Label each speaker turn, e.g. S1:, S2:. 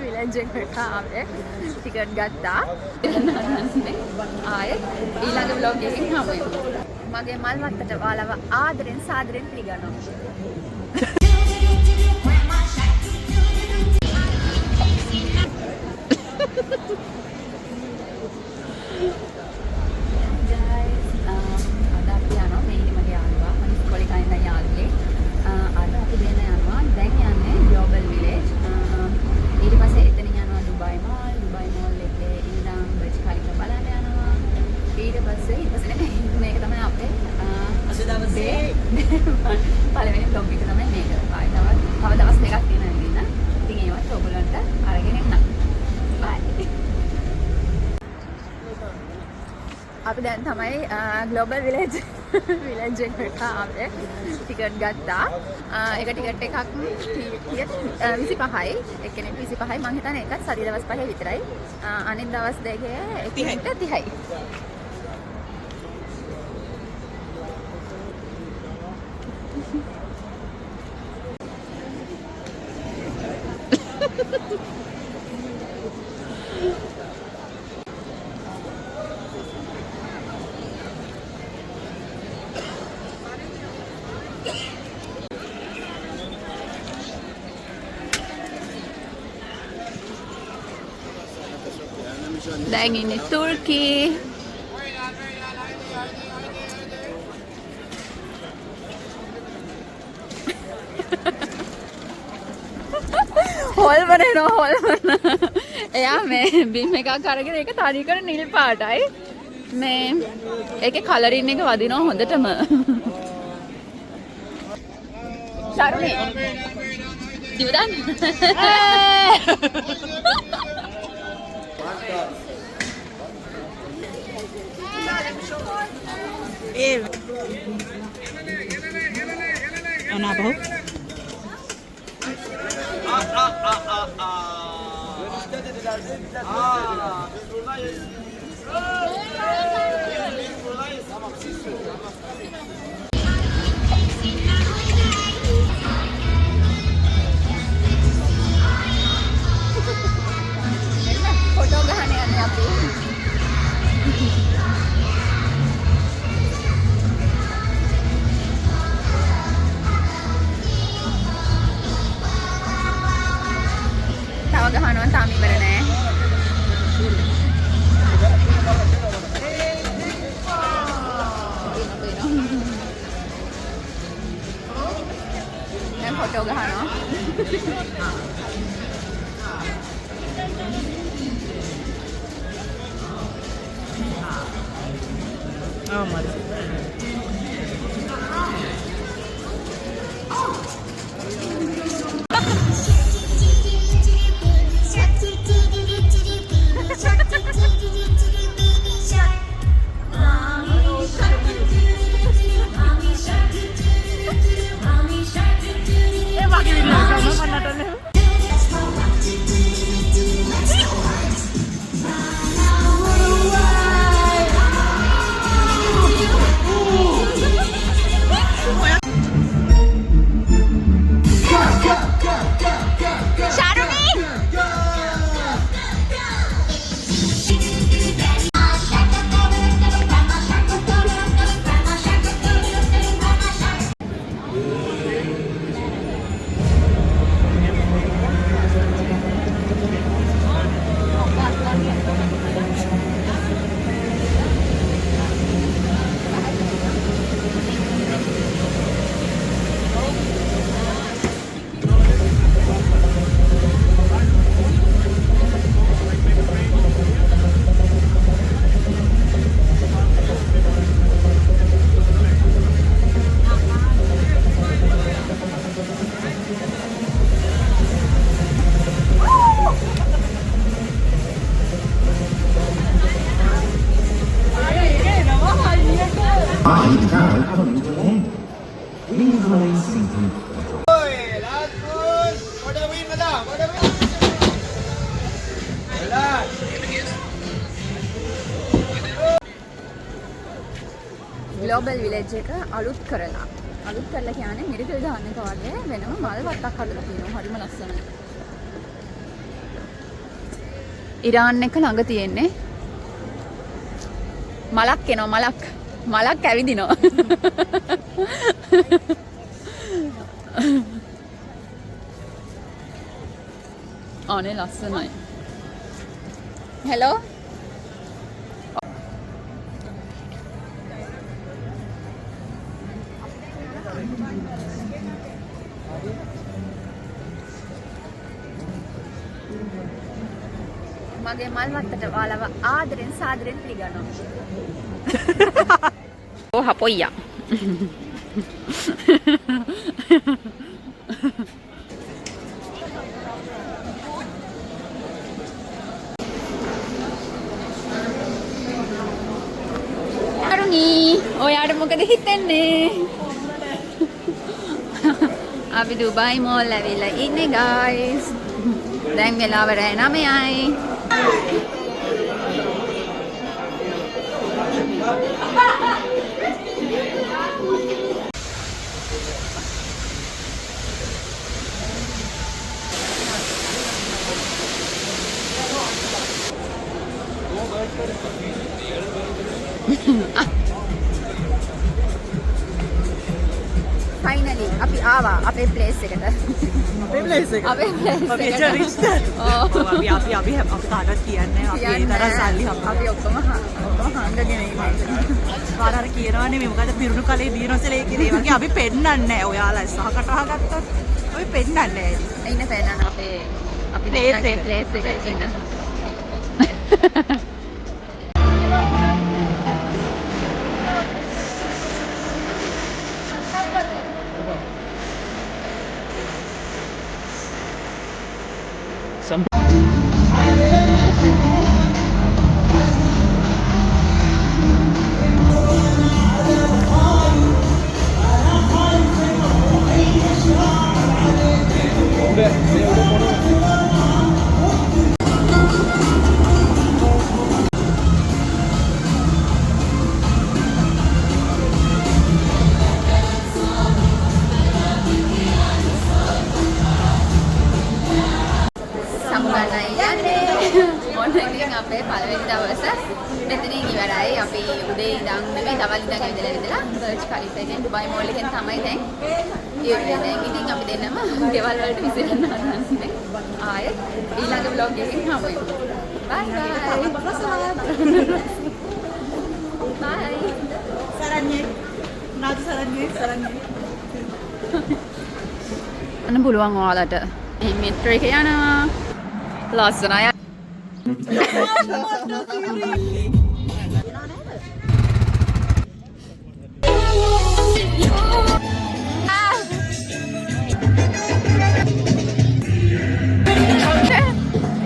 S1: Village එකට ආවේ. Ticket ගත්තා. ආයෙත් ඊළඟ vlog එකකින් හමු වෙමු. මගේ මල් වත්තට ඔයාලව ආදරෙන් සාදරෙන් පිළිගන්නවා. පළවෙනි vlog එක තමයි මේක. තව දවස් දෙකක් තියෙනවා ඉන්න. ඉතින් ඒවත් ඔයගොල්ලන්ට අරගෙන එන්නම්. බයි. අපි දැන් තමයි ග්ලෝබල් විලේජ් එකට ආවේ. ටිකට් ගත්තා. ඒක ටිකට් එකක් 25යි. එක්කෙනෙක් 25යි. මං හිතන්නේ ඒකත් සති දවස් 5 විතරයි. අනිත් දවස් දෙකේ එක්කෙනෙක්ට 30යි. දැන් ඉන්නේ තුර්කී. හොල්මන එනවා හොල්මන. එයා මේ බිම් එකක් අරගෙන ඒක තනිකර නිල් පාටයි. මේ ඒකේ කලරින් එක වදිනවා හොඳටම. ශර්මි. ජීවදන්.
S2: Ana bau?
S1: फोटो गहने आने आपको තව ගහනවා තාම ඉවර නෑ. දැන් ෆොටෝ ගහනවා.
S2: Oh, mari.
S1: ග්ලෝබල් විලේජ් එක අලුත් කරලා කියන්නේ මිරිකල් දාන්න එක වගේ වෙනම මල් වත්තක් හදලා තියෙනවා. හරිම ලස්සනයි. ඉරාන් එක ළඟ තියෙන්නේ. මලක් එනවා මලක් ඇවිදිනවා. අනේ ලස්සනයි. හෙලෝ. මගේ මල් වත්තට ඔයාලව ආදරෙන් සාදරෙන් පිළිගන්නවා. ඕ හපොයියා. අරුණි ඔයාට මොකද හිතෙන්නේ? අපි දුබයි මෝල් ඇවිල්ලා ඉන්නේ guys. දැන් වෙලාව රෑ 9යි. Finally අපි ආවා අපේ ප්ලේස් එකට.
S2: අපේ ප්ලේස් එක.
S1: අපේ ප්ලේස්
S2: අපි
S1: එකට.
S2: එච්චර රිච් නෑ. අපි කාටවත් කියන්නේ අපි ඒ තරම් සල්ලි
S1: අපි ඔක්කොම හංගගෙන ඉන්නේ.
S2: පාරාර කියනවානේ මේ මොකද පිරුණු කලේ දීනොසලේ කියලා ඒ වගේ අපි පෙන්නන්නේ නෑ. ඔයාලා සහකට අහගත්තොත් අපි පෙන්නන්නේ නෑ.
S1: ඉන්න පෙන්නන අපේ අපි ප්ලේස් එකේ ඉන්න. අපේ පළවෙනි දවස මෙතනින් ඉවරයි. අපි උදේ ඉඳන් නෙමෙයි දවල් ඉඳන් ඉඳලා සර්ච් කරලා දුබයි මෝල් එකෙන් තමයි දැන් ඉන්නේ. ඉතින් අපි දෙන්නම ගෙවල් වලට විසිරෙන්න හදන්නේ. ආයෙත් ඊළඟ vlog එකකින් හමුවෙමු. bye bye.
S2: සරන්නේ. නාදු සරන්නේ.
S1: අන්න පුළුවන් ඔයාලට. මේ මෙට්‍රෝ එක යනවා. ලස්සනයි.
S2: Really?